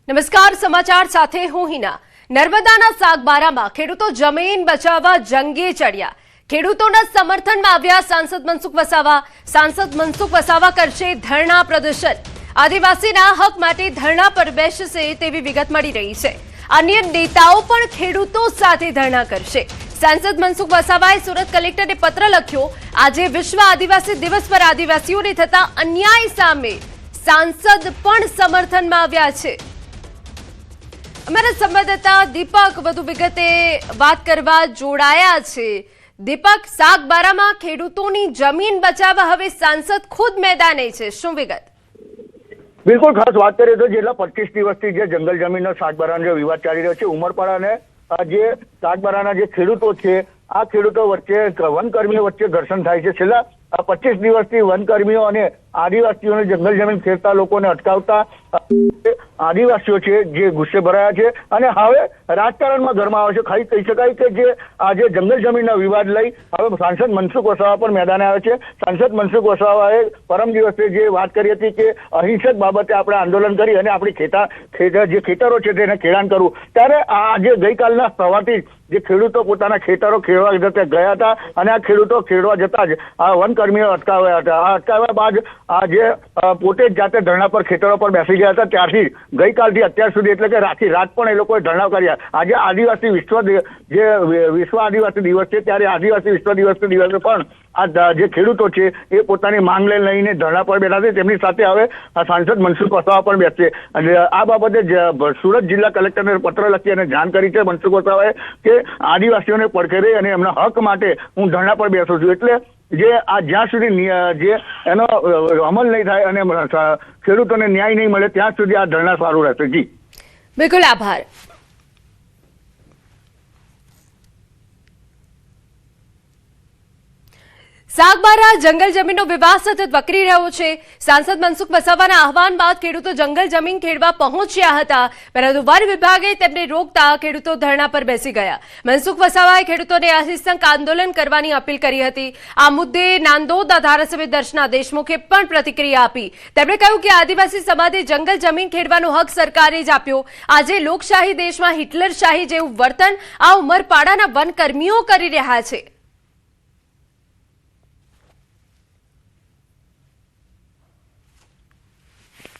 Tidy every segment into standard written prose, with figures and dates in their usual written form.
નમસ્કાર, સમાચાર સાથે હું હિના। નર્મદાના સાગબારામાં ખેડૂતો જમીન બચાવવા જંગે ચડ્યા। ખેડૂતોના સમર્થનમાં આવ્યા સાંસદ મનસુખ વસાવા। સાંસદ મનસુખ વસાવા કરશે ધરણા પ્રદર્શન। આદિવાસીના હક માટે ધરણા પર બેસશે તેવી વિગત મળી રહી છે। અન્ય નેતાઓ પણ ખેડૂતો સાથે ધરણા કરશે। સાંસદ મનસુખ વસાવાએ સુરત કલેક્ટરને પત્ર લખ્યો। આજે વિશ્વ આદિવાસી દિવસ પર આદિવાસીઓને થતા અન્યાય સામે સાંસદ પણ સમર્થનમાં આવ્યા છે। અમારા સંવાદદાતા દીપક વધુ વિગતે વાત કરવા જોડાયા છે। દીપક, સાગબારામાં ખેડૂતોની જમીન બચાવવા હવે સાંસદ ખુદ મેદાને છે, શું વિગત? બિલકુલ, ખાસ વાત કરીએ તો છેલ્લા 25 દિવસથી જે જંગલ જમીનનો સાગબારાનો જે વિવાદ ચાલી રહ્યો છે, ઉમરપાડાને જે સાગબારાના જે ખેડૂતો છે, આ ખેડૂતો વચ્ચે વનકર્મીઓ વચ્ચે ઘર્ષણ થાય છે। છેલ્લા 25 દિવસથી વનકર્મીઓ અને આદિવાસીઓને જંગલ જમીન ખેડતા લોકોને અટકાવતા આદિવાસીઓ છે જે ગુસ્સે ભરાયા છે અને હવે રાજકારણમાં ગરમાવો છે। ખાલી કહી શકાય કે જે આજે જંગલ જમીનના વિવાદ લઈ હવે સાંસદ મનસુખ વસાવા પણ મેદાને આવે છે। સાંસદ મનસુખ વસાવાએ પરમ દિવસે જે વાત કરી હતી કે અહિંસક બાબતે આપણે આંદોલન કરી અને આપણી જે ખેતરો છે તેને ખેડાણ કરવું, ત્યારે આજે ગઈકાલના સવારથી જે ખેડૂતો પોતાના ખેતરો ખેડવા જતા ગયા હતા અને આ ખેડૂતો ખેડવા જતા જ આ વનકર્મીઓ અટકાવ્યા હતા। આ અટકાવ્યા બાદ આજે પોતે જ જાતે ધરણા પર ખેતરો પર બેસી ગયા હતા। ત્યારથી ગઈકાલથી અત્યાર સુધી એટલે કે આખી રાત પણ એ લોકોએ ધરણા કર્યા। આજે આદિવાસી વિશ્વ આદિવાસી દિવસ છે, ત્યારે આદિવાસી વિશ્વ દિવસના દિવસે પણ આ જે ખેડૂતો છે એ પોતાની માંગ લઈને ધરણા પર બેઠા છે। તેમની સાથે હવે સાંસદ મનસુખ વસાવા પણ બેસશે અને આ બાબતે સુરત જિલ્લા કલેક્ટરને પત્ર લખી અને જાણ કરી છે મનસુખ વસાવાએ કે આદિવાસીઓને પડખે રહી અને એમના હક માટે હું ધરણા પર બેસું છું। એટલે જે આ જ્યાં સુધી જે એનો અમલ નહીં થાય અને ખેડૂતોને ન્યાય નહીં મળે ત્યાં સુધી આ ધરણા સારું રહેશે। જી બિલકુલ, આભાર। સાગબારા જંગલ જમીનનો વિવાદ સતત વકરી રહ્યો છે। સાંસદ મનસુખ વસાવાના આહવાન બાદ ખેડૂતો જંગલ જમીન ખેડવા પહોંચ્યા હતા, પરંતુ વન વિભાગે તેમને રોકતા ખેડૂતો ધરણા પર બેસી ગયા। મનસુખ વસાવાએ ખેડૂતોને અહિંસક આંદોલન કરવાની અપીલ કરી હતી। આ મુદ્દે નાંદોદના ધારાસભ્ય દર્શના દેશમુખે પણ પ્રતિક્રિયા આપી। તેમણે કહ્યું કે આદિવાસી સમાજે જંગલ જમીન ખેડવાનો હક સરકારે જ આપ્યો। આજે લોકશાહી દેશમાં હિટલરશાહી જેવું વર્તન આ ઉમરપાડાના વનકર્મીઓ કરી રહ્યા છે।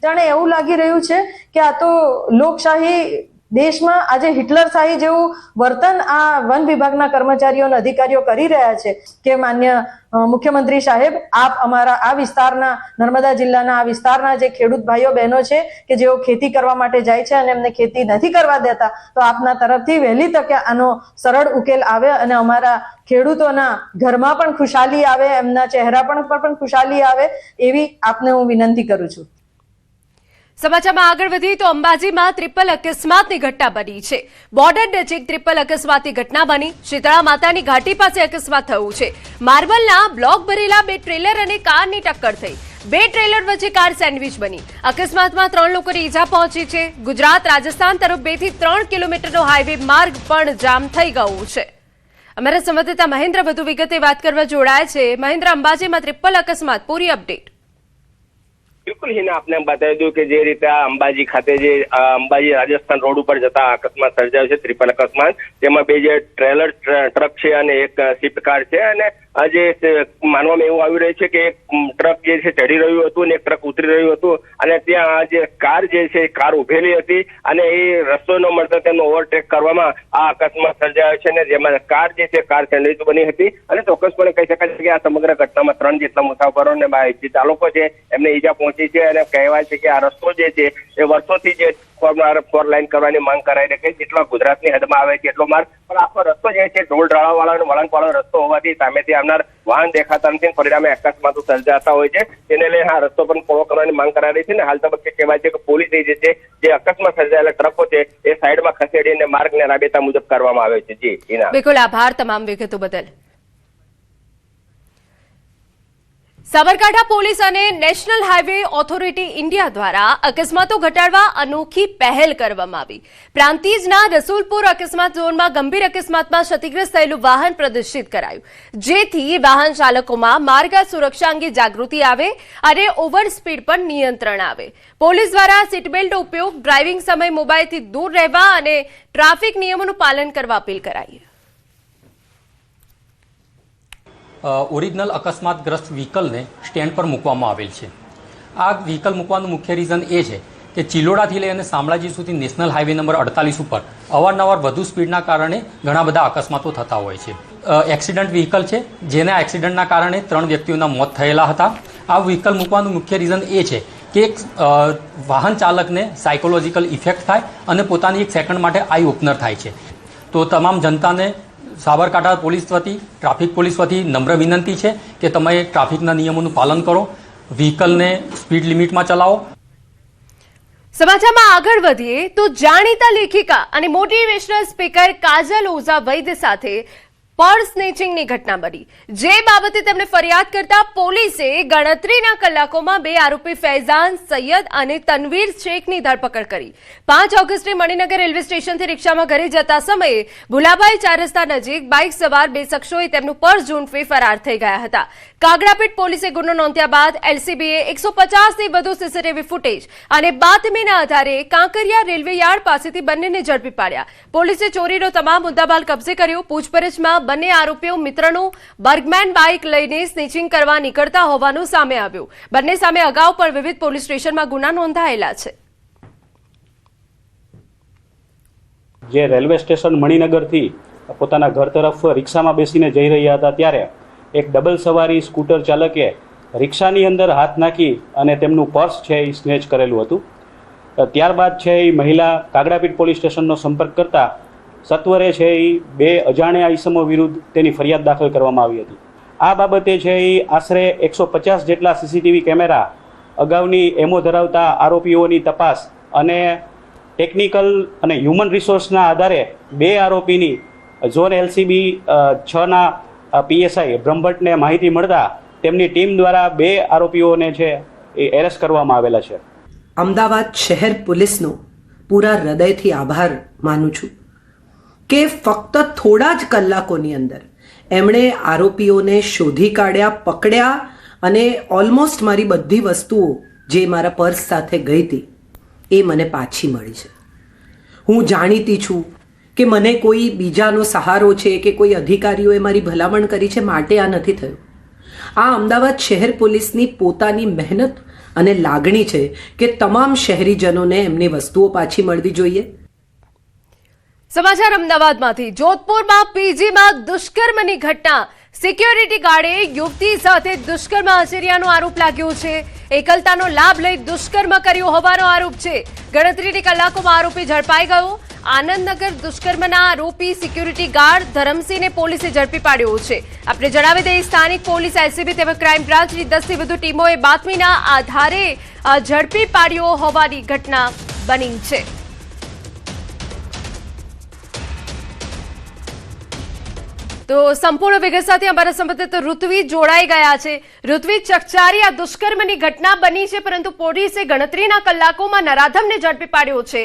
જાણે એવું લાગી રહ્યું છે કે આ તો લોકશાહી દેશમાં આજે હિટલરશાહી જેવું વર્તન આ વન વિભાગના કર્મચારીઓ અને અધિકારીઓ કરી રહ્યા છે કે માન્ય મુખ્યમંત્રી સાહેબ, આપ અમારા આ વિસ્તારના નર્મદા જિલ્લાના આ વિસ્તારના જે ખેડૂત ભાઈઓ બહેનો છે કે જેઓ ખેતી કરવા માટે જાય છે અને એમને ખેતી નથી કરવા દેતા, તો આપના તરફથી વહેલી તકે આનો સરળ ઉકેલ આવે અને અમારા ખેડૂતોના ઘરમાં પણ ખુશાલી આવે, એમના ચહેરા પર પણ ખુશાલી આવે એવી આપને હું વિનંતી કરું છું। સમાચારમાં આગળ વધીએ તો અંબાજીમાં ટ્રિપલ અકસ્માતની ઘટના બની છે। બોર્ડર નજીક ટ્રિપલ અકસ્માતની ઘટના બની। શીતળા માતાની ઘાટી પાસે અકસ્માત થયું છે। માર્બલના બ્લોક ભરેલા બે ટ્રેલર અને કારની ટક્કર થઈ। બે ટ્રેલર વચ્ચે કાર સેન્ડવિચ બની। અકસ્માતમાં 3 લોકોને ઈજા પહોંચી છે। ગુજરાત રાજસ્થાન તરફ 2 થી 3 કિલોમીટરનો હાઈવે માર્ગ પણ જામ થઈ ગયો છે। અમારા સંવાદદાતા મહેન્દ્ર વધુ વિગતે વાત કરવા જોડાયા છે। મહેન્દ્ર, અંબાજીમાં ટ્રિપલ અકસ્માત, પૂરી અપડેટ। બિલકુલ હિના, આપને બતાવી દઉં કે જે રીતે અંબાજી ખાતે જે અંબાજી રાજસ્થાન રોડ ઉપર જતા અકસ્માત સર્જાયો છે, ટ્રિપલ અકસ્માત, તેમાં બે જે ટ્રેલર ટ્રક છે અને એક સ્વિફ્ટ કાર છે અને આજે માનવામાં એવું આવી રહ્યું છે કે એક ટ્રક જે છે ચડી રહ્યું હતું અને એક ટ્રક ઉતરી રહ્યું હતું અને ત્યાં જે કાર જે છે કાર ઉભેલી હતી અને એ રસ્તો ન મળતા તેનો ઓવરટેક કરવામાં આ અકસ્માત સર્જાયો છે અને જેમાં કાર જે છે કાર સેન્ડવિચ બની હતી અને ચોક્કસપણે કહી શકાય છે કે આ સમગ્ર ઘટનામાં 3 જેટલા મુસાફરો અને જે ચાલકો છે એમને ઈજા પહોંચી છે અને કહેવાય છે કે આ રસ્તો જે છે એ વર્ષોથી જે 4 લાઈન કરવાની માંગ કરાઈ રહી છે। જેટલો ગુજરાતની હદમાં આવે છે એટલો માર્ગ, પણ આખો રસ્તો જે છે ઢોળ ઢાળાવાળો અને વળાંકવાળો રસ્તો હોવાથી સામેથી આવનાર વાહન દેખાતા નથી, પરિણામે અકસ્માતો સર્જાતા હોય છે। તેને લઈને આ રસ્તો પણ પહોળો કરવાની માંગ કરાઈ રહી છે અને હાલ તબક્કે કહેવાય છે કે પોલીસે જે છે જે અકસ્માત સર્જાયેલા ટ્રકો છે એ સાઈડમાં ખસેડીને માર્ગને રાબેતા મુજબ કરવામાં આવ્યો છે। જી હિના, બિલકુલ આભાર તમામ વિગતો બદલ। સાબરકાંઠા પોલીસ અને નેશનલ હાઈવે ઓથોરિટી ઇન્ડિયા દ્વારા અકસ્માતો ઘટાડવા અનોખી પહેલ કરવામાં આવી. પ્રાંતિજના રસુલપુર અકસ્માત ઝોનમાં ગંભીર અકસ્માતમાં ક્ષતિગ્રસ્ત થયેલું વાહન પ્રદર્શિત કરાયું, જેથી વાહન ચાલકોમાં માર્ગ સુરક્ષા અંગે જાગૃતિ આવે અને ઓવર સ્પીડ પર નિયંત્રણ આવે. પોલીસ દ્વારા સીટ બેલ્ટ ઉપયોગ, ડ્રાઇવિંગ સમયે મોબાઈલથી દૂર રહેવા અને ટ્રાફિક નિયમોનું પાલન કરવા અપીલ કરાઈ. ઓરિજિનલ અકસ્માતગ્રસ્ત વ્હીકલને સ્ટેન્ડ પર મૂકવામાં આવેલ છે. આ વ્હીકલ મૂકવાનું મુખ્ય રીઝન એ છે કે ચિલોડાથી લઈ અને શામળાજી સુધી નેશનલ હાઈવે નંબર 48 ઉપર અવારનવાર વધુ સ્પીડના કારણે ઘણા બધા અકસ્માતો થતા હોય છે. એક્સિડન્ટ વ્હીકલ છે, જેના એક્સિડન્ટના કારણે 3 વ્યક્તિઓના મોત થયેલા હતા. આ વ્હીકલ મૂકવાનું મુખ્ય રીઝન એ છે કે વાહન ચાલકને સાયકોલોજીકલ ઇફેક્ટ થાય અને પોતાની એક સેકન્ડ માટે આઈ ઓપનર થાય છે. તો તમામ જનતાને સાબરકાંઠા પોલીસ વતી, ટ્રાફિક પોલીસ વતી નમ્ર વિનંતી છે કે તમે ટ્રાફિકના નિયમોનું પાલન કરો, વ્હીકલને સ્પીડ લિમિટમાં ચલાવો. સમાચારમાં આગળ વધીએ તો જાણીતા લેખિકા અને મોટિવેશનલ સ્પીકર કાજલ ઓઝા વૈદ્ય સાથે પર્સ સ્નેચિંગની ઘટના બની, જે બાબતે તેમણે ફરિયાદ કરતા પોલીસે ગણતરીના કલાકોમાં 2 આરોપી ફૈઝાન સૈયદ અને તનવીર શેખની ધરપકડ કરી. 5 ઓગસ્ટે મણિનગર રેલવે સ્ટેશનથી રિક્ષામાં ઘરે જતા સમયે ભુલાભાઈ 4 રસ્તા નજીક બાઇક સવાર 2 શખ્સોએ તેમનું પર્સ ઝૂંટવી ફરાર થઈ ગયા હતા. કાગડાપીઠ પોલીસે ગુનો નોંધ્યા બાદ એલસીબીએ 150થી વધુ સીસીટીવી ફૂટેજ અને બાતમીના આધારે કાંકરિયા રેલવે યાર્ડ પાસેથી બંનેને ઝડપી પાડ્યા. પોલીસે ચોરીનો તમામ મુદ્દામાલ કબજે કર્યો. પૂછપરછમાં બંને આરોપીઓ મિત્રનું બર્ગમેન બાઇક લઈને સ્નેચિંગ કરવા નીકળતા હોવાનું સામે આવ્યું. બંને સામે અગાઉ પણ વિવિધ પોલીસ સ્ટેશનમાં ગુના નોંધાયેલા છે. જે રેલવે સ્ટેશન મણિનગરથી પોતાના ઘર તરફ રિક્ષામાં બેસીને જઈ રહ્યા હતા ત્યારે એક ડબલ સવારી સ્કૂટર ચાલકે રિક્ષાની અંદર હાથ નાખી અને તેમનું પર્સ છે એ સ્નેચ કરેલું હતું. ત્યારબાદ છે એ મહિલા કાગડાપીઠ પોલીસ સ્ટેશનનો સંપર્ક કરતા સત્વરે છે એ 2 અજાણ્યા ઈસમો વિરુદ્ધ તેની ફરિયાદ દાખલ કરવામાં આવી હતી. આ બાબતે છે એ આશરે 150 જેટલા સીસીટીવી કેમેરા, અગાઉની એમઓ ધરાવતા આરોપીઓની તપાસ અને ટેકનિકલ અને હ્યુમન રિસોર્સના આધારે 2 આરોપીની ઝોન એલસીબી 6ના પીએસઆઈ બ્રહ્મભટ્ટને માહિતી મળતા તેમની ટીમ દ્વારા 2 આરોપીઓને છે એ એરેસ્ટ કરવામાં આવેલા છે. અમદાવાદ શહેર પોલીસનો પૂરા હૃદયથી આભાર માનું છું કે ફક્ત થોડા જ કલાકોની અંદર એમણે આરોપીઓને શોધી કાઢ્યા, પકડ્યા અને ઓલમોસ્ટ મારી બધી વસ્તુઓ જે મારા પર્સ સાથે ગઈ હતી એ મને પાછી મળી છે. હું જાણીતી છું કે મને કોઈ બીજાનો સહારો છે કે કોઈ અધિકારીઓએ મારી ભલામણ કરી છે માટે આ નથી થયું. આ અમદાવાદ શહેર પોલીસની પોતાની મહેનત અને લાગણી છે કે તમામ શહેરીજનોને એમની વસ્તુઓ પાછી મળવી જોઈએ. સમાચાર અમદાવાદમાંથી. જોધપુરમાં પીજીમાં દુષ્કર્મની ઘટના. સિક્યોરિટી ગાર્ડે યુવતી સાથે દુષ્કર્મ આચર્યાનો આરોપ લાગ્યો છે. એકલતાનો લાભ લઈ દુષ્કર્મ કર્યો હોવાનો આરોપ છે. ગણતરીની કલાકોમાં આરોપી ઝડપાઈ ગયો. આનંદનગર દુષ્કર્મના આરોપી સિક્યોરિટી ગાર્ડ ધરમસિંહને પોલીસે ઝડપી પાડ્યો છે. આપણે જણાવી દઈએ, સ્થાનિક પોલીસ, એલસીબી તેમજ ક્રાઇમ બ્રાન્ચની 10થી વધુ ટીમોએ બાતમીના આધારે ઝડપી પાડ્યો હોવાની ઘટના બની છે. તો સંપૂર્ણ વિગત સાથે અમારા સંવાદદાતા ઋત્વી જોડાઈ ગયા છે. ઋત્વી, ચકચારી આ દુષ્કર્મની ઘટના બની છે, પરંતુ પોલીસે ગણતરીના કલાકોમાં નરાધમને ઝડપી પાડ્યો છે.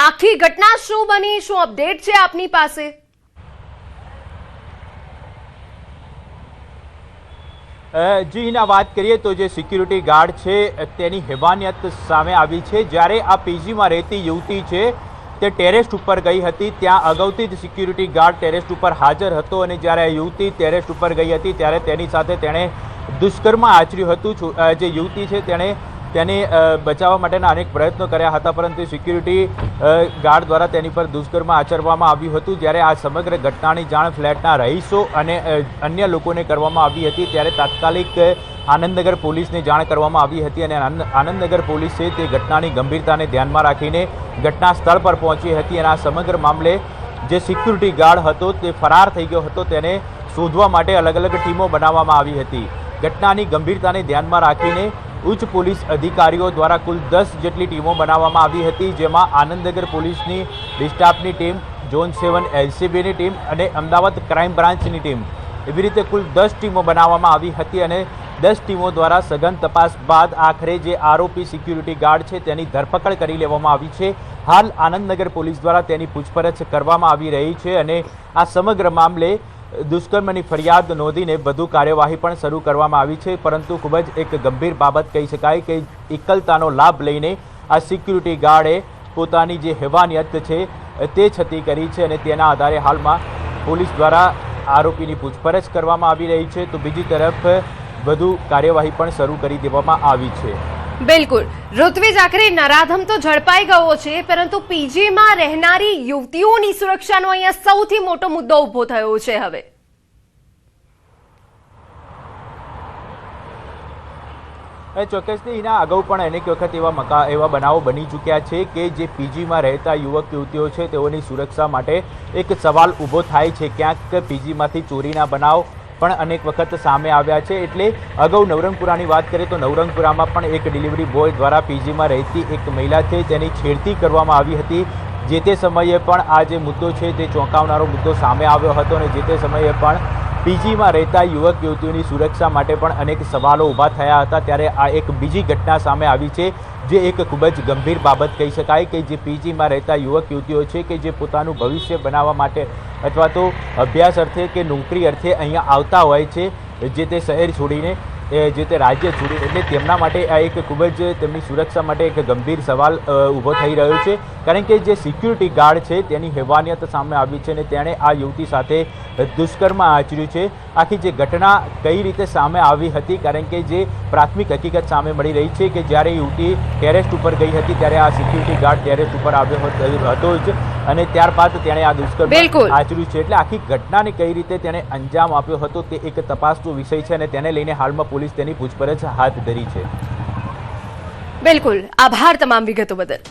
આખી ઘટના શું બની, શું અપડેટ છે આપની પાસે? જી ના વાત કરીએ તો જે સિક્યુરિટી ગાર્ડ છે તેની હેવાનિયત સામે આવી છે. જ્યારે આ પીજીમાં રહેતી યુવતી છે તે ટેરેસ ઉપર ગઈ હતી, ત્યાં અગાઉથી જ સિક્યુરિટી ગાર્ડ ટેરેસ ઉપર હાજર હતો અને જ્યારે યુવતી ટેરેસ ઉપર ગઈ હતી ત્યારે તેની સાથે તેણે દુષ્કર્મ આચર્યું હતું. જે યુવતી છે તેને બચાવવા માટેના અનેક પ્રયત્નો કર્યા હતા, પરંતુ સિક્યુરિટી ગાર્ડ દ્વારા તેની પર દુષ્કર્મ આચરવામાં આવ્યું હતું. જ્યારે આ સમગ્ર ઘટનાની જાણ ફ્લેટના રહીશો અને અન્ય લોકોને કરવામાં આવી હતી ત્યારે તાત્કાલિક આનંદનગર પોલીસને જાણ કરવામાં આવી હતી અને આનંદનગર પોલીસે તે ઘટનાની ગંભીરતાને ધ્યાનમાં રાખીને ઘટના સ્થળ પર પહોંચી હતી અને આ સમગ્ર મામલે જે સિક્યુરિટી ગાર્ડ હતો તે ફરાર થઈ ગયો હતો. તેને શોધવા માટે અલગ અલગ ટીમો બનાવવામાં આવી હતી. ઘટનાની ગંભીરતાને ધ્યાનમાં રાખીને ઉચ્ચ પોલીસ અધિકારીઓ દ્વારા કુલ 10 જેટલી ટીમો બનાવવામાં આવી હતી, જેમાં આનંદનગર પોલીસની ડિસ્ટાફની ટીમ, ઝોન 7 એલસીબીની ટીમ અને અમદાવાદ ક્રાઇમ બ્રાન્ચની ટીમ, એવી રીતે કુલ 10 ટીમો બનાવવામાં આવી હતી અને 10 ટીમો દ્વારા સઘન તપાસ બાદ આખરે જે આરોપી સિક્યુરિટી ગાર્ડ છે તેની ધરપકડ કરી લેવામાં આવી છે. હાલ આનંદનગર પોલીસ દ્વારા તેની પૂછપરછ કરવામાં આવી રહી છે અને આ સમગ્ર મામલે દુષ્કર્મની ફરિયાદ નોંધીને વધુ કાર્યવાહી પણ શરૂ કરવામાં આવી છે. પરંતુ ખૂબ જ એક ગંભીર બાબત કહી શકાય કે એકલતાનો લાભ લઈને આ સિક્યુરિટી ગાર્ડે પોતાની જે હેવાનિયત છે તે છતી કરી છે અને તેના આધારે હાલમાં પોલીસ દ્વારા આરોપીની પૂછપરછ કરવામાં આવી રહી છે. તો બીજી તરફ વધુ કાર્યવાહી પણ શરૂ કરી દેવામાં આવી છે. બિલકુલ ઋત્વિજ, આખરે નરાધમ તો ઝડપાઈ ગયો છે, પરંતુ પીજીમાં રહેનારી યુવતીઓની સુરક્ષાનો અહીંયા સૌથી મોટો મુદ્દો ઉભો થયો છે. હવે ચોક્કસથી એના અગાઉ પણ અનેક વખત એવા બનાવો બની ચૂક્યા છે કે જે પીજીમાં રહેતા યુવક યુવતીઓ છે તેઓની સુરક્ષા માટે એક સવાલ ઊભો થાય છે. ક્યાંક પીજીમાંથી ચોરીના બનાવ પણ અનેક વખત સામે આવ્યા છે. એટલે અગાઉ નવરંગપુરાની વાત કરીએ તો નવરંગપુરામાં પણ એક ડિલિવરી બોય દ્વારા પીજીમાં રહેતી એક મહિલા છે તેની છેડતી કરવામાં આવી હતી. જે તે સમયે પણ આ જે મુદ્દો છે તે ચોંકાવનારો મુદ્દો સામે આવ્યો હતો અને જે તે સમયે પણ પીજીમાં રહેતા યુવક યુવતીઓની સુરક્ષા માટે પણ અનેક સવાલો ઊભા થયા હતા. ત્યારે આ એક બીજી ઘટના સામે આવી છે જે એક ખૂબ જ ગંભીર બાબત કહી શકાય કે જે પીજીમાં રહેતા યુવક યુવતીઓ છે કે જે પોતાનું ભવિષ્ય બનાવવા માટે અથવા તો અભ્યાસ અર્થે કે નોકરી અર્થે અહીંયા આવતા હોય છે જે તે શહેર છોડીને જે તે રાજ્ય છોડીને. એટલે તેમના માટે આ એક ખૂબ જ તેમની સુરક્ષા માટે એક ગંભીર સવાલ ઊભો થઈ રહ્યો છે. કારણ કે જે સિક્યુરિટી ગાર્ડ છે તેની હેવાનિયત સામે આવી છે અને તેણે આ યુવતી સાથે દુષ્કર્મ આચર્યું છે. આખી જે ઘટના કઈ રીતે સામે આવી હતી, કારણ કે જે પ્રાથમિક હકીકત સામે મળી રહી છે કે જ્યારે યુવતી ટેરેસ ઉપર ગઈ હતી ત્યારે આ સિક્યુરિટી ગાર્ડ ટેરેસ ઉપર આવ્યો હતો જ અને ત્યારબાદ તેણે આ દુષ્કર્મ આચર્યું છે. એટલે આખી ઘટનાને કઈ રીતે તેણે અંજામ આપ્યો હતો તે એક તપાસનો વિષય છે અને તેને લઈને હાલમાં પોલીસ તેની પૂછપરછ હાથ ધરી છે. બિલકુલ, આભાર તમામ વિગતો બદલ.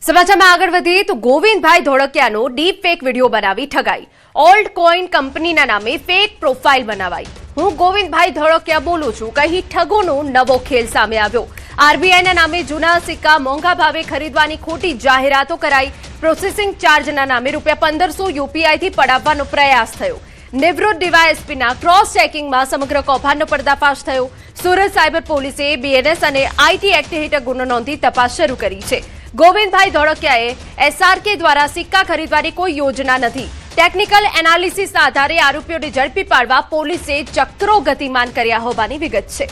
સમાચારમાં આગળ વધીએ તો ગોવિંદભાઈ ધોળકિયાનો ડીપ ફેક વિડીયો બનાવી ઠગાઈ. ઓલ્ડ કોઈન કંપનીના નામે ફેક પ્રોફાઇલ બનાવાઈ. હું ગોવિંદભાઈ ધોળકિયા બોલું છું, કહી ઠગોનો નવો ખેલ સામે આવ્યો. આરબીઆઈના નામે જૂના સિક્કા મોંઘા ભાવે ખરીદવાની ખોટી જાહેરાતો કરાઈ. પ્રોસેસિંગ ચાર્જના નામે ₹1500 યુપીઆઈથી પડાવવાનો પ્રયાસ થયો. નિવૃત્ત ડીવાયએસપીના ક્રોસ ચેકિંગમાં સમગ્ર કૌભાંડનો પર્દાફાશ થયો. સુરત સાયબર પોલીસે બીએનએસ અને આઈટી એક્ટ હેઠળ ગુનો નોંધી તપાસ શરૂ કરી છે. ગોવિંદભાઈ ધોળકિયાએ એસઆરકે દ્વારા સિક્કા ખરીદવાની કોઈ યોજના નથી. ટેકનિકલ એનાલિસિસના આધારે આરોપીઓને ઝડપી પાડવા પોલીસે ચક્રો ગતિમાન કર્યા હોવાની વિગત છે.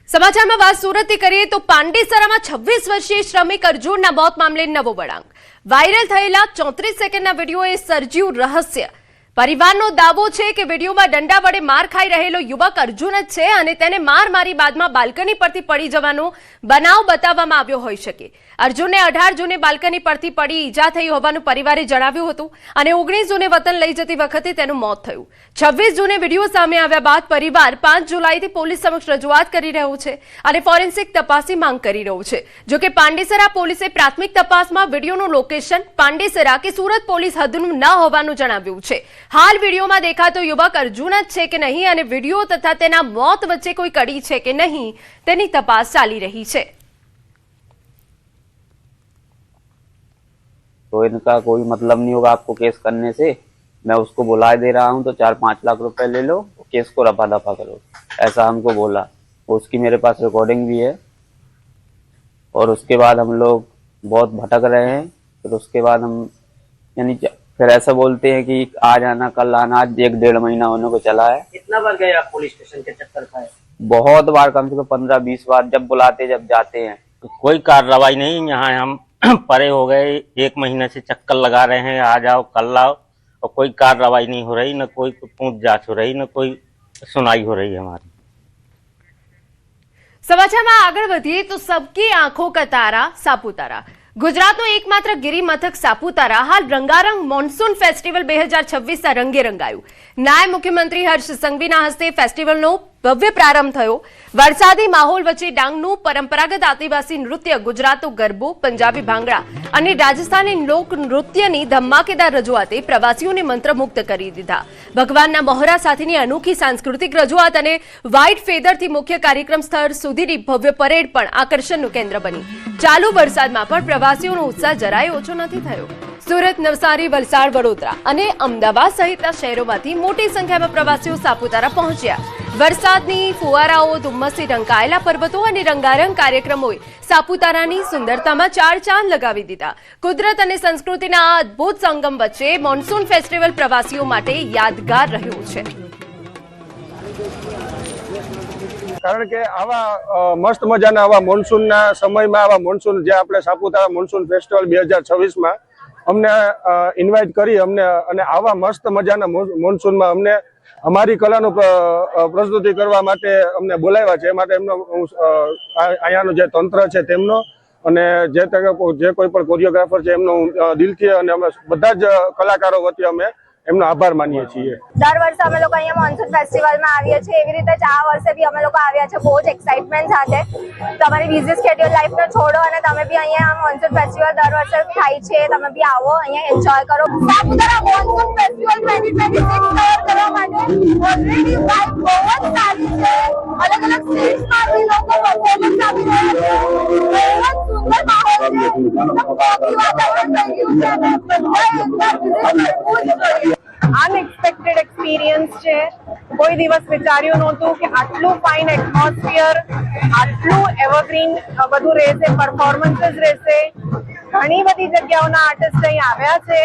સમાચારમાં વાત સુરતથી કરીએ તો પાંડેસરામાં 26 વર્ષીય શ્રમિક અર્જુનના મોત મામલે નવો વળાંક. વાયરલ થયેલા 34 સેકન્ડના વિડીયોએ સર્જ્યું રહસ્ય. પરિવારનો દાવો છે કે વિડીયોમાં દંડા વડે માર ખાઈ રહેલો યુવક અર્જુન જ છે અને તેને માર મારી બાદમાં બાલ્કની પરથી પડી જવાનો બનાવ બતાવવામાં આવ્યો હોઈ શકે. અર્જુનને 18 જૂને બાલ્કની પરથી પડી ઈજા થઈ હોવાનું પરિવારે જણાવ્યું હતું અને 19 જૂને વતન લઈ જતી વખતે તેનું મોત થયું. 26 જૂને વિડીયો સામે આવ્યા બાદ પરિવાર 5 જુલાઈથી પોલીસ સમક્ષ રજૂઆત કરી રહ્યો છે અને ફોરેન્સિક તપાસની માંગ કરી રહ્યું છે. જોકે પાંડેસરા પોલીસે પ્રાથમિક તપાસમાં વિડીયોનું લોકેશન પાંડેસરા કે સુરત પોલીસ હદનું ન હોવાનું જણાવ્યું છે. હાલ વિડીયોમાં દેખાતો યુવક અર્જુન જ છે કે નહીં અને વિડીયો તથા તેના મોત વચ્ચે કોઈ કડી છે કે નહીં તેની તપાસ ચાલી રહી છે. तो इनका कोई मतलब नहीं होगा आपको केस करने से, मैं उसको बुला दे रहा हूँ तो 4-5 लाख रुपए ले लो, केस को रफा दफा करो, ऐसा हमको बोला. उसकी मेरे पास रिकॉर्डिंग भी है और उसके बाद हम लोग बहुत भटक रहे हैं. फिर उसके बाद हम यानी फिर ऐसा बोलते हैं कि आज आना कल आना, आज 1-1.5 महीना होने को चला है. कितना बार गए आप पुलिस स्टेशन के चक्कर खाए? बहुत बार, कम से कम 15-20 बार, जब बुलाते जब जाते हैं. तो कोई कार्रवाई नहीं. यहाँ हम परे हो गए, 1 महीने से चक्कर लगा रहे हैं, आ जाओ कल आओ, और कोई कार्रवाई नहीं हो रही, न कोई पूछताछ हो रही, न कोई सुनाई हो रही है हमारी. સમાચારમાં આગળ વધીએ તો સબકી આંખો કા તારા સાપુતારા. ગુજરાતનો એકમાત્ર ગિરિમથક સાપુતારા હાલ રંગારંગ મોન્સૂન ફેસ્ટિવલ 2026 રંગે રંગાયું. નાયબ મુખ્યમંત્રી હર્ષ સંઘવીના હસ્તે ફેસ્ટિવલનો ભવ્ય પ્રારંભ થયો. વરસાદી માહોલ વચ્ચે ડાંગનું પરંપરાગત આદિવાસી નૃત્ય ગુજરાતનો ગરબો, પંજાબી ભાંગડા અને રાજસ્થાની લોક નૃત્યની ધમાકેદાર રજૂઆતે પ્રવાસીઓને મંત્રમુગ્ધ કરી દીધા. ભગવાનના મહોરા સાથેની અનોખી સાંસ્કૃતિક રજૂઆત અને વ્હાઇટ ફેદરથી મુખ્ય કાર્યક્રમ સ્થળ સુધીની ભવ્ય પરેડ પણ આકર્ષણનું કેન્દ્ર બની. ચાલુ વરસાદમાં પણ પ્રવાસીઓનો ઉત્સાહ જરાય ઓછો નથી થયો. સુરત, નવસારી, વલસાડ, વડોદરા અને અમદાવાદ સહિતના શહેરોમાંથી મોટી સંખ્યામાં પ્રવાસીઓ સાપુતારા પહોંચ્યા. વરસાદની ફુવારાઓ, ધુમ્મસથી ઢંકાયેલા પર્વતો અને રંગારંગ કાર્યક્રમોએ સાપુતારાની સુંદરતામાં ચાર ચાંદ લગાવી દીધા. કુદરત અને સંસ્કૃતિના આ અદભુત સંગમ વચ્ચે મોન્સૂન ફેસ્ટિવલ પ્રવાસીઓ માટે યાદગાર રહ્યું છે. કારણ કે આવા મસ્ત મજાના આવા મોન્સૂનના સમયમાં આવા મોન્સૂન જે આપણે સાપુતારા મોન્સૂન ફેસ્ટિવલ 2026માં અમને ઇન્વાઇટ કરી અમને અને આવા મસ્ત મજાના મોન્સૂનમાં અમને અમારી કલાનું પ્રસ્તુતિ કરવા માટે અમને બોલાવ્યા છે. એ માટે એમનો અહીંયાનું જે તંત્ર છે તેમનો અને જે કોઈ પણ કોરિયોગ્રાફર છે એમનો દિલથી અને અમે બધા જ કલાકારો વતી અમે એમનો આભાર માનીએ છીએ. દર વર્ષે અમે લોકો અહીંયા મોન્સૂન ફેસ્ટિવલમાં આવીએ છીએ. એવી રીતે જ આ વર્ષે બી અમે લોકો આવ્યા છે બહુ જ એક્સાઇટમેન્ટ સાથે. તમારી બિઝી સ્કેડ્યુલ લાઈફને છોડો અને તમે બી અહીંયા મોન્સૂન ફેસ્ટિવલ દર વર્ષે થાય છે. તમે બી આવો, અહીંયા એન્જોય કરો. સાપુતારા મોન્સૂન ફેસ્ટિવલ 2026 કવર કરવા માટે ઓલરેડી વાઇબ બહુ જ સારી છે. અલગ અલગ સ્ટેટ્સમાંથી લોકો પરફોર્મન્સ આપી રહ્યા છે. બહુ જ સુંદર માહોલ છે. અનએક્સપેક્ટેડ એક્સપિરિયન્સ છે. કોઈ દિવસ વિચાર્યું નહોતું કે આટલું ફાઇન એટમોસ્ફિયર, આટલું એવરગ્રીન બધું રહેશે, પરફોર્મન્સીસ રહેશે. ઘણી બધી જગ્યાઓના આર્ટિસ્ટ અહીં આવ્યા છે.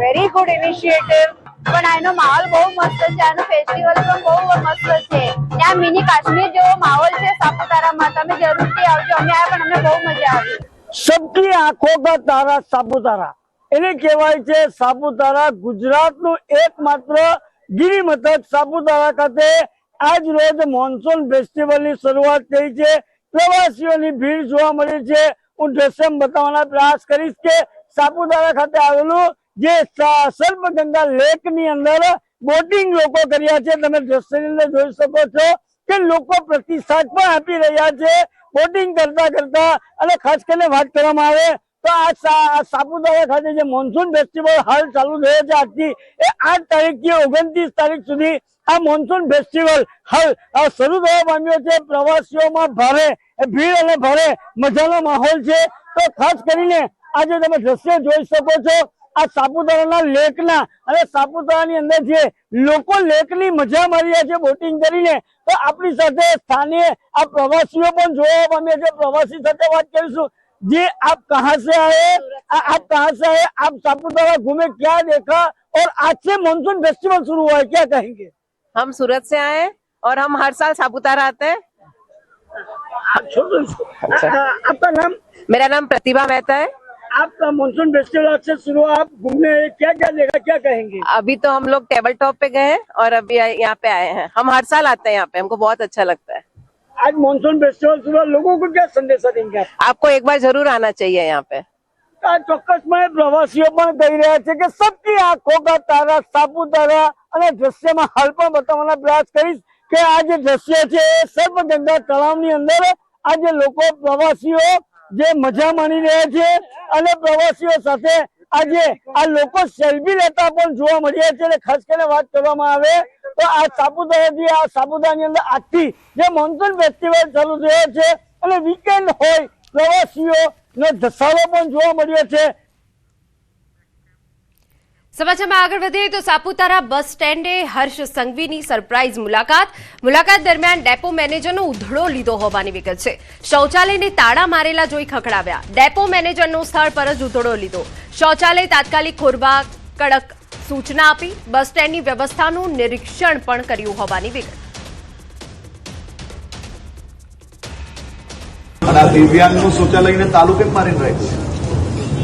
Very good initiative. પણ આનો માહોલ બહુ મસ્ત છે. આનો ફેસ્ટિવલ પણ બહુ મસ્ત છે. ત્યાં મિની કાશ્મીર જેવો માહોલ છે સાપુતારામાં. તમે જરૂરથી આવજો. અમે આવ્યા પણ અમને બહુ મજા આવી. સબકી આંખો કા તારા સાપુતારા એને કહેવાય છે. સાપુતારા ગુજરાતનું એકમાત્ર ગિરિમથક. સાપુતારા ખાતે આજ રોજ મોન્સૂન ફેસ્ટિવલની શરૂઆત થઈ છે. પ્રવાસીઓની ભીડ જોવા મળી છે. હું દ્રશ્યમ બતાવવાના પ્રયાસ કરીશ કે સાપુતારા ખાતે આવેલું જે સર્પગંગા લેકની અંદર બોટિંગ લોકો કર્યા છે. તમે દ્રશ્યની અંદર જોઈ શકો છો કે લોકો પ્રતિસાદ પણ આપી રહ્યા છે બોટિંગ કરતા કરતા. અને ખાસ કરીને વાત કરવામાં આવે તો આ સાપુતારા ખાતે જે મોન્સૂન ફેસ્ટિવલ હાલ ચાલુ થયો છે આજથી એ 8 તારીખથી 29 તારીખ સુધી આ મોન્સૂન ફેસ્ટિવલ હાલ શરૂ થવા પામ્યો છે. પ્રવાસીઓમાં ભારે ભીડ અને ભારે મજાનો માહોલ છે. તો ખાસ કરીને આજે તમે દ્રશ્ય જોઈ શકો છો આ સાપુતારાના લેકના અને સાપુતારાની અંદર જે લોકો લેકની મજા મારી રહ્યા છે બોટિંગ કરીને. તો આપણી સાથે સ્થાનિય આ પ્રવાસીઓ પણ જોવા પામ્યા છે. પ્રવાસી સાથે વાત કરીશું. जी आप कहाँ से आए? आप कहाँ से आए? आप सापुतारा घूमे, क्या देखा और आज से मानसून फेस्टिवल शुरू हुआ है, क्या कहेंगे? हम सूरत से आए हैं और हम हर साल सापुतारा आते हैं. अच्छा। आपका नाम? मेरा नाम प्रतिभा मेहता है. आपका मानसून फेस्टिवल आज से शुरू, आप घूमने क्या क्या देखा, क्या कहेंगे? अभी तो हम लोग टेबल टॉप पे गए हैं और अभी यहाँ पे आए हैं. हम हर साल आते हैं यहाँ पे, हमको बहुत अच्छा लगता है. आज मानसून फेस्टिवल शुरू, लोगों को क्या संदेश देंगे? आपको एक बार जरूर आना चाहिए यहाँ पे. ચોક્કસમાં પ્રવાસીઓ પણ કહી રહ્યા છે કે સબકી આંખો કા તારા સાપુતારા. અને દ્રશ્યમાં હાલ પણ બતાવવાના પ્રયાસ કરીશ કે આ જે દ્રશ્ય છે સર્પગંગા તળાવની અંદર આ જે લોકો પ્રવાસીઓ જે મજા માણી રહ્યા છે અને પ્રવાસીઓ સાથે આજે આ લોકો સેલ્ફી લેતા પણ જોવા મળ્યા છે. અને ખાસ કરીને વાત કરવામાં આવે તો આ સાપુતારાથી આ સાપુતારાની અંદર આજથી જે મોન્સૂન ફેસ્ટિવલ ચાલુ થયો છે અને વીકેન્ડ હોય પ્રવાસીઓ ધસારો પણ જોવા મળ્યો છે. સમાચારમાં આગળ વધીએ તો સાપુતારા બસ સ્ટેન્ડે હર્ષ સંઘવીની સરપ્રાઇઝ મુલાકાત દરમિયાન ડેપો મેનેજરનો ઉધડો લીધો હોવાની વિગત છે. શૌચાલયને તાળા મારેલા જોઈ ખખડાવ્યા. ડેપો મેનેજરનો સ્થળ પર જ ઉધડો લીધો. શૌચાલય તાત્કાલિક ખોરવા કડક સૂચના આપી. બસ સ્ટેન્ડની વ્યવસ્થાનું નિરીક્ષણ પણ કર્યું હોવાની વિગત. અને આ દિવ્યાંગનું શૌચાલયને તાલુ કેમ મારીને રાખ્યું?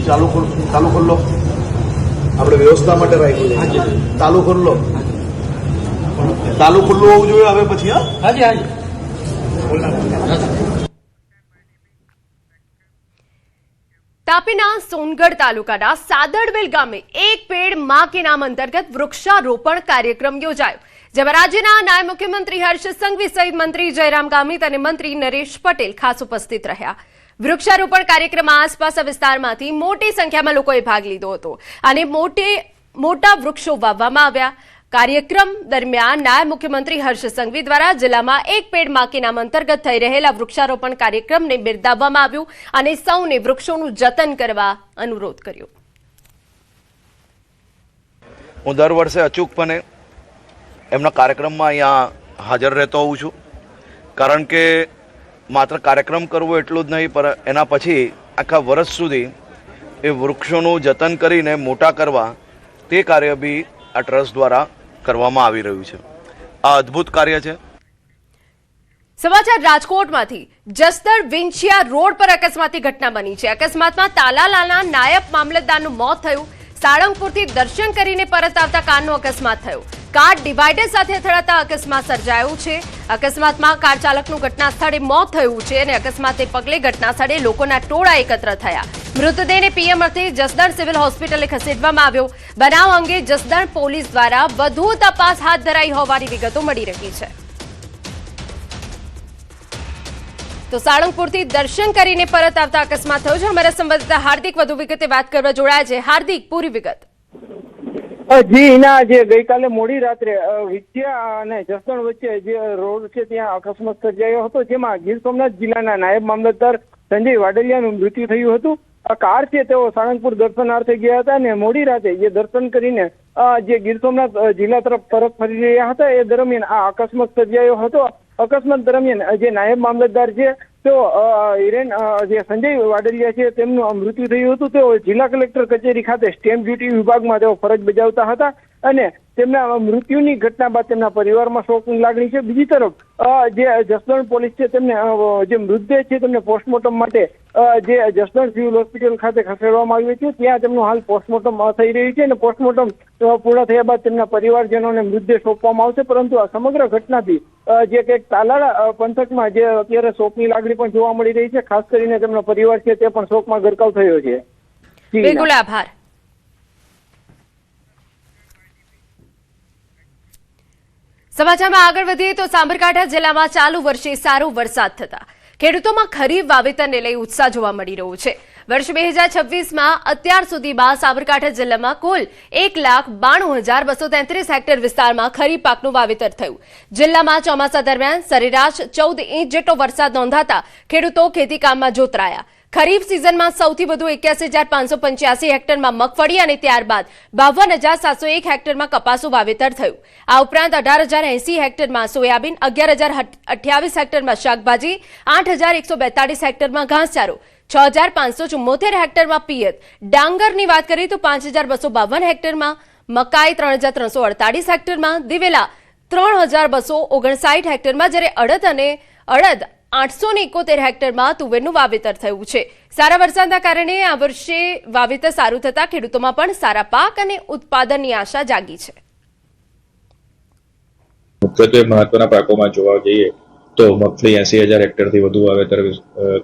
ચાલુ ખોલ્લો. આપણે વ્યવસ્થા માટે રાખ્યું છે. તાલુ ખોલ્લો. તાલુ ખુલ્લું હોવું જોઈએ હવે પછી. હા હાજી હાજી. તાપીના સોનગઢ તાલુકાના સાદડવેલ ગામે એક પેડ માં કે નામ અંતર્ગત વૃક્ષારોપણ કાર્યક્રમ યોજાયો, જેમાં રાજ્યના નાયબ મુખ્યમંત્રી હર્ષ સંઘવી સહિત મંત્રી જયરામ ગામિત અને મંત્રી નરેશ પટેલ ખાસ ઉપસ્થિત રહ્યા. વૃક્ષારોપણ કાર્યક્રમમાં આસપાસના વિસ્તારમાંથી મોટી સંખ્યામાં લોકોએ ભાગ લીધો હતો અને મોટા વૃક્ષો વાવવામાં આવ્યા. કાર્યક્રમ દરમિયાન નાયબ મુખ્યમંત્રી હર્ષ સંઘવી દ્વારા જિલ્લામાં એક પેડ માં કે નામ અંતર્ગત થઈ રહેલા વૃક્ષારોપણ કાર્યક્રમને બિરદાવવામાં આવ્યું અને સૌને વૃક્ષોનું જતન કરવા અનુરોધ કર્યો. હું દર વર્ષે અચૂકપણે એમના કાર્યક્રમમાં અહીંયા હાજર રહેતો હોઉં છું, કારણ કે માત્ર કાર્યક્રમ કરવો એટલું જ નહીં, પણ એના પછી આખા વર્ષ સુધી એ વૃક્ષોનું જતન કરીને મોટા કરવા તે કાર્ય બી આ ટ્રસ્ટ દ્વારા કરવામાં આવી રહ્યું છે. આ અદ્ભુત કાર્ય છે. સમાચાર રાજકોટમાંથી જસદણ વિંછિયા રોડ પર અકસ્માતની ઘટના બની છે. અકસ્માતમાં તાલાલાના નાયબ મામલતદારનું મોત થયું. સાળંગપુરથી દર્શન કરીને પરત આવતા કારનો અકસ્માત થયો. કાર ડિવાઈડર સાથે અથડાતા અકસ્માત સર્જાયો છે. અકસ્માતમાં કાર ચાલકનું ઘટના સ્થળે મોત થયું છે અને અકસ્માતને પગલે ઘટના સ્થળે લોકોના ટોળા એકત્ર થયા. મૃતદેહને પીએમ અર્થે જસદણ સિવિલ હોસ્પિટલે ખસેડવામાં આવ્યો. બનાવ અંગે જસદણ પોલીસ દ્વારા વધુ તપાસ હાથ ધરાઈ હોવાની વિગતો મળી રહી છે. તો સાળંગપુરથી દર્શન કરીને પરત આવતા અકસ્માત થયો છે. અમારા સંવાદદાતા હાર્દિક વધુ વિગતે વાત કરવા જોડાયા છે. હાર્દિક, પૂરી વિગત. જી હિના, જે ગઈકાલે મોડી રાત્રે વિંછિયા અને જસદણ વચ્ચે જે રોડ છે ત્યાં અકસ્માત સર્જાયો હતો, જેમાં ગીર સોમનાથ જિલ્લાના નાયબ મામલતદાર સંજય વાડલિયાનું મૃત્યુ થયું હતું. આ કાર છે તેઓ સાળંગપુર દર્શનાર્થે ગયા હતા અને મોડી રાતે જે દર્શન કરીને જે ગીર સોમનાથ જિલ્લા તરફ પરત ફરી રહ્યા હતા એ દરમિયાન આ અકસ્માત સર્જાયો હતો. અકસ્માત દરમિયાન જે નાયબ મામલતદાર છે તેઓ હિરેન જે સંજય વાડલિયા છે તેમનું મૃત્યુ થયું હતું. તેઓ જિલ્લા કલેક્ટર કચેરી ખાતે સ્ટેમ્પ ડ્યુટી વિભાગમાં તેઓ ફરજ બજાવતા હતા અને તેમના મૃત્યુની ઘટના બાદ તેમના પરિવારમાં શોકની લાગણી છે. બીજી તરફ જે જસદણ પોલીસ છે તેમને જે મૃતદેહ છે તેમને પોસ્ટમોર્ટમ માટે જે જસદણ સિવિલ હોસ્પિટલ ખાતે ખસેડવામાં આવ્યું છે. ત્યાં તેમનું હાલ પોસ્ટમોર્ટમ થઈ રહ્યું છે અને પોસ્ટમોર્ટમ પૂર્ણ થયા બાદ તેમના પરિવારજનોને મૃતદેહ સોંપવામાં આવશે. પરંતુ આ સમગ્ર ઘટનાથી જે કંઈક તાલાળા પંથકમાં જે અત્યારે શોકની લાગણી પણ જોવા મળી રહી છે. ખાસ કરીને તેમનો પરિવાર છે તે પણ શોકમાં ગરકાવ થયો છે. બિલકુલ, આભાર. સમાચારમાં આગળ વધીએ તો સાબરકાંઠા જિલ્લામાં ચાલુ વર્ષે સારો વરસાદ થતા ખેડૂતોમાં ખરીફ વાવેતરને લઈ ઉત્સાહ જોવા મળી રહ્યો છે. વર્ષ 2026માં અત્યાર સુધીમાં સાબરકાંઠા જિલ્લામાં કુલ 1,92,233 હેક્ટર વિસ્તારમાં ખરીફ પાકનું વાવેતર થયું. જિલ્લામાં ચોમાસા દરમિયાન સરેરાશ 14 ઇંચ જેટલો વરસાદ નોંધાતા ખેડૂતો ખેતીકામમાં જોતરાયા. ખરીફ સિઝનમાં સૌથી વધુ 81,585 હેક્ટરમાં મગફળી અને ત્યારબાદ 52,701 હેક્ટરમાં કપાસનું વાવેતર થયું. આ ઉપરાંત 18,080 હેક્ટરમાં સોયાબીન, 11,028 હેક્ટરમાં શાકભાજી, 8,142 હેક્ટરમાં ઘાસચારો, 6,574 હેક્ટરમાં પિયત. ડાંગરની વાત કરીએ તો 5,252 હેક્ટરમાં, મકાઈ 3,348 હેક્ટરમાં, દિવેલા 3,259 હેક્ટરમાં, જ્યારે અડદ 871 હેક્ટરમાં તુવેરનું વાવેતર થયું છે. સારા વરસાદના કારણે આ વર્ષે વાવેતર સારું થતા ખેડૂતોમાં પણ સારા પાક અને ઉત્પાદનની આશા જાગી છે. મુખ્યત્વે મહત્વના પાકોમાં જોવા જઈએ તો મગફળી 80,000 હેક્ટરથી વધુ વાવેતર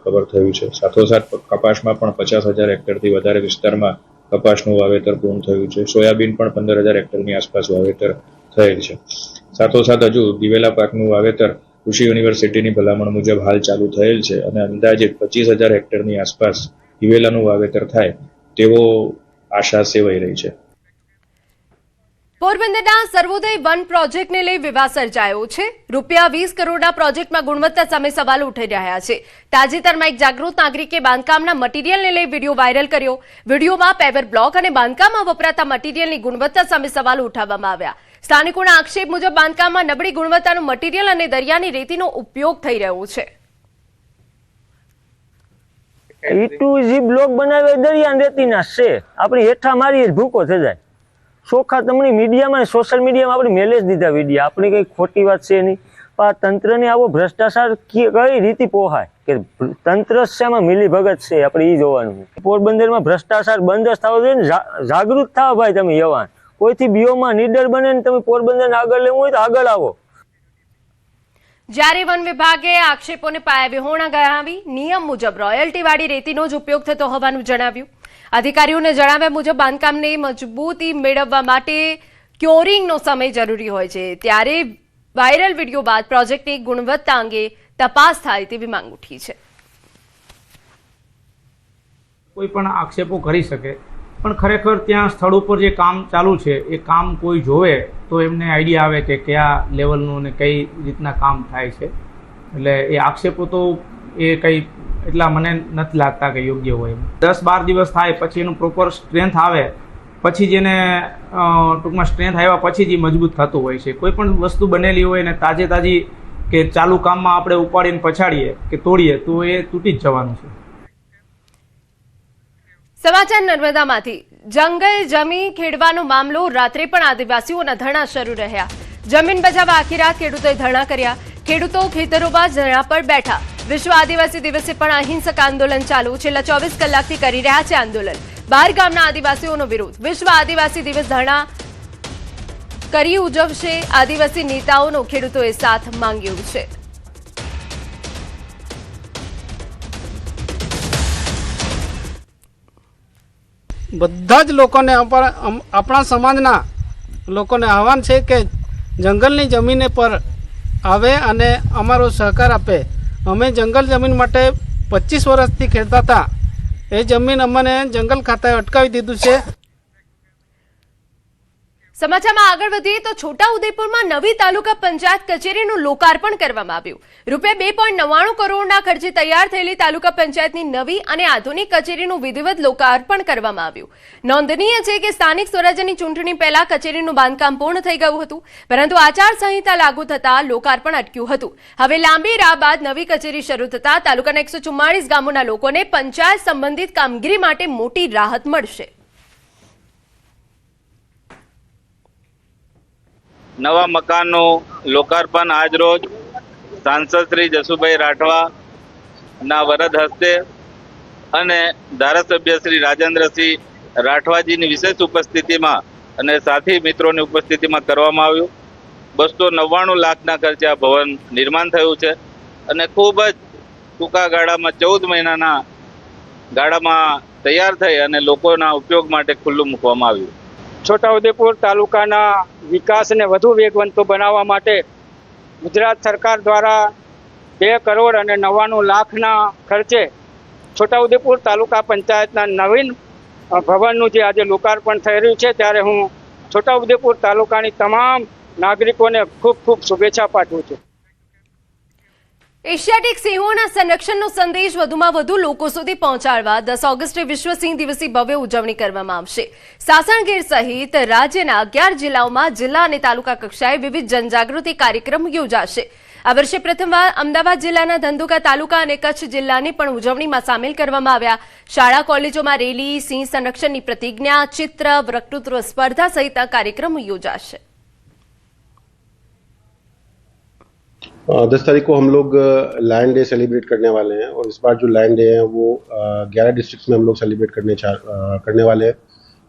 કવર થયું છે. સાથોસાથ કપાસમાં પણ 50,000 હેક્ટરથી વધારે વિસ્તારમાં કપાસનું વાવેતર પૂર્ણ થયું છે. સોયાબીન પણ 15,000 હેક્ટરની આસપાસ વાવેતર થયેલ છે. સાથોસાથ હજુ દિવેલા પાકનું વાવેતર કૃષિ યુનિવર્સિટીની ભલામણ મુજબ હાલ ચાલુ થયેલ છે અને અંદાજે 25,000 હેક્ટરની આસપાસ દિવેલાનું વાવેતર થાય તેવો આશા સેવાઈ રહી છે. પોરબંદરના સર્વોદય વન પ્રોજેક્ટને લઈ વિવાદ સર્જાયો છે. ₹20 કરોડના પ્રોજેક્ટમાં ગુણવત્તા સામે સવાલો ઉઠી રહ્યા છે. તાજેતરમાં એક જાગૃત નાગરિકે બાંધકામના મટીરીયલને લઈ વિડીયો વાયરલ કર્યો. વિડીયોમાં પેવર બ્લોક અને બાંધકામમાં વપરાતા મટીરીયલની ગુણવત્તા સામે સવાલો ઉઠાવવામાં આવ્યા. સ્થાનિકોના આક્ષેપ મુજબ બાંધકામમાં નબળી ગુણવત્તાનું મટીરીયલ અને દરિયાની રેતીનો ઉપયોગ થઈ રહ્યો છે. બ્લોક બનાવે દરિયા રેતીના છે, આપણી હેઠા મારી ભૂકો થઈ જાય. ચોખ્ખા તમને મીડિયામાં સોશિયલ મીડિયામાં આપણે મેલેજ દીધા વિડીયા, આપણી કઈ ખોટી વાત છે નહીં. પણ આ તંત્રને આવો ભ્રષ્ટાચાર કઈ રીતે પોહાય કે તંત્ર શામાં મિલી ભગત છે, આપણે એ જોવાનું. પોરબંદરમાં ભ્રષ્ટાચાર બંધ જ થવો જોઈએ ને, જાગૃત થાવ ભાઈ તમે યવાન. કોઈથી બીઓમાં નીડર બને ને તમે પોરબંદરને આગળ લેવું હોય તો આગળ આવો. જ્યારે વન વિભાગે આક્ષેપોને પાયાવિહોણા ગણાવી નિયમ મુજબ રોયલ્ટીવાળી રેતીનો જ ઉપયોગ થતો હોવાનું જણાવ્યું. અધિકારીઓને જણાવ્યા મુજબ બાંધકામને મજબૂતી મેળવવા માટે ક્યોરિંગનો સમય જરૂરી હોય છે, ત્યારે વાયરલ વિડીયો બાદ પ્રોજેક્ટની ગુણવત્તા અંગે તપાસ થાય તેવી માંગ ઉઠી છે. કોઈ પણ આક્ષેપો કરી શકે, પણ ખરેખર ત્યાં સ્થળ ઉપર જે કામ ચાલુ છે એ કામ કોઈ જોવે તો એમને આઈડિયા આવે કે કયા લેવલનું અને કઈ રીતના કામ થાય છે. એટલે એ આક્ષેપો તો એ કંઈ એટલા મને નથી લાગતા કે યોગ્ય હોય. 10-12 દિવસ થાય પછી એનું પ્રોપર સ્ટ્રેન્થ આવે પછી જ એને ટૂંકમાં સ્ટ્રેન્થ આવ્યા પછી જ એ મજબૂત થતું હોય છે. કોઈ પણ વસ્તુ બનેલી હોય ને તાજી કે ચાલુ કામમાં આપણે ઉપાડીને પછાડીએ કે તોડીએ તો એ તૂટી જ જવાનું છે. સમાચાર નર્મદામાંથી. જંગલ જમીન ખેડવાનો મામલો રાત્રે પણ આદિવાસીઓના ધરણા શરૂ રહ્યા. જમીન બચાવવા આખી રાત ખેડૂતોએ ધરણા કર્યા. ખેડૂતો ખેતરોમાં ધરણા પર બેઠા. વિશ્વ આદિવાસી દિવસે પણ અહિંસક આંદોલન ચાલુ. છેલ્લા 24 કલાકથી કરી રહ્યા છે આંદોલન. 12 ગામના આદિવાસીઓનો વિરોધ. વિશ્વ આદિવાસી દિવસ ધરણા કરી ઉજવશે. આદિવાસી નેતાઓનો ખેડૂતોએ સાથ માંગ્યો છે. બધા જ લોકોને આપણા સમાજના લોકોને આહવાન છે કે જંગલની જમીન પર આવે અને અમારો સહકાર આપે. અમે જંગલ જમીન માટે 25 વર્ષથી ખેડતા હતા. એ જમીન અમને જંગલ ખાતાએ અટકાવી દીધું છે. સમાચારમાં આગળ વધીએ તો છોટાઉદેપુરમાં નવી તાલુકા પંચાયત કચેરીનું લોકાર્પણ કરવામાં આવ્યું. ₹2.99 કરોડના ખર્ચે તૈયાર થયેલી તાલુકા પંચાયતની નવી અને આધુનિક કચેરીનું વિધિવત લોકાર્પણ કરવામાં આવ્યું. નોંધનીય છે કે સ્થાનિક સ્વરાજ્યની ચૂંટણી પહેલા કચેરીનું બાંધકામ પૂર્ણ થઈ ગયું હતું, પરંતુ આચારસંહિતા લાગુ થતાં લોકાર્પણ અટક્યું હતું. હવે લાંબી રાહ બાદ નવી કચેરી શરૂ થતાં તાલુકાના 144 ગામોના લોકોને પંચાયત સંબંધિત કામગીરી માટે મોટી રાહત મળશે. નવા મકાનનું લોકાર્પણ આજરોજ સાંસદ શ્રી જસુભાઈ રાઠવા ના વરદ હસ્તે અને ધારાસભ્ય શ્રી રાજેન્દ્રસિંહ રાઠવાજીની વિશેષ ઉપસ્થિતિમાં અને સાથી મિત્રોની ઉપસ્થિતિમાં કરવામાં આવ્યું. 299 લાખના ખર્ચે આ ભવન નિર્માણ થયું છે અને ખૂબ જ ટૂંકા ગાળામાં 14 મહિનાના ગાળામાં તૈયાર થઈ અને લોકોના ઉપયોગ માટે ખુલ્લું મૂકવામાં આવ્યું. છોટાઉદેપુર તાલુકાના વિકાસને વધુ વેગવંતો બનાવવા માટે ગુજરાત સરકાર દ્વારા 2 કરોડ અને 99 લાખના ખર્ચે છોટાઉદેપુર તાલુકા પંચાયતના નવીન ભવનનું જે આજે લોકાર્પણ થઈ રહ્યું છે, ત્યારે હું છોટાઉદેપુર તાલુકાની તમામ નાગરિકોને ખૂબ ખૂબ શુભેચ્છા પાઠવું છું. એશિયાટિક સિંહોના સંરક્ષણનો સંદેશ વધુમાં વધુ લોકો સુધી પહોંચાડવા 10 ઓગસ્ટે વિશ્વ સિંહ દિવસની ભવ્ય ઉજવણી કરવામાં આવશે. સાસણગીર સહિત રાજ્યના 11 જિલ્લાઓમાં જિલ્લા અને તાલુકા કક્ષાએ વિવિધ જનજાગૃતિ કાર્યક્રમ યોજાશે. આ વર્ષે પ્રથમવાર અમદાવાદ જિલ્લાના ધંધુકા તાલુકા અને કચ્છ જિલ્લાની પણ ઉજવણીમાં સામેલ કરવામાં આવ્યા. શાળા કોલેજોમાં રેલી, સિંહ સંરક્ષણની પ્રતિજ્ઞા, ચિત્ર, વક્તૃત્વ સ્પર્ધા સહિતના કાર્યક્રમો યોજાશે. 10 तारीख को हम लोग लैंड डे सेलिब्रेट करने वाले हैं और इस बार जो लैंड डे है वो 11 डिस्ट्रिक्ट्स में हम लोग सेलिब्रेट करने वाले हैं.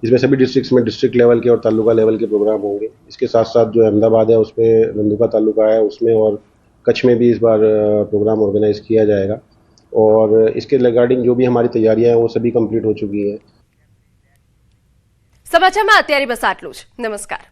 इसमें सभी डिस्ट्रिक्ट्स में डिस्ट्रिक्ट लेवल के और तालुका लेवल के प्रोग्राम होंगे. इसके साथ साथ जो अहमदाबाद है उसमें धंधुका तालुका है उसमें और कच्छ में भी इस बार प्रोग्राम ऑर्गेनाइज किया जाएगा और इसके रिगार्डिंग जो भी हमारी तैयारियां हैं वो सभी कंप्लीट हो चुकी हैं. समाचाરમાં અત્યારે બસ આટલું જ. નમસ્કાર.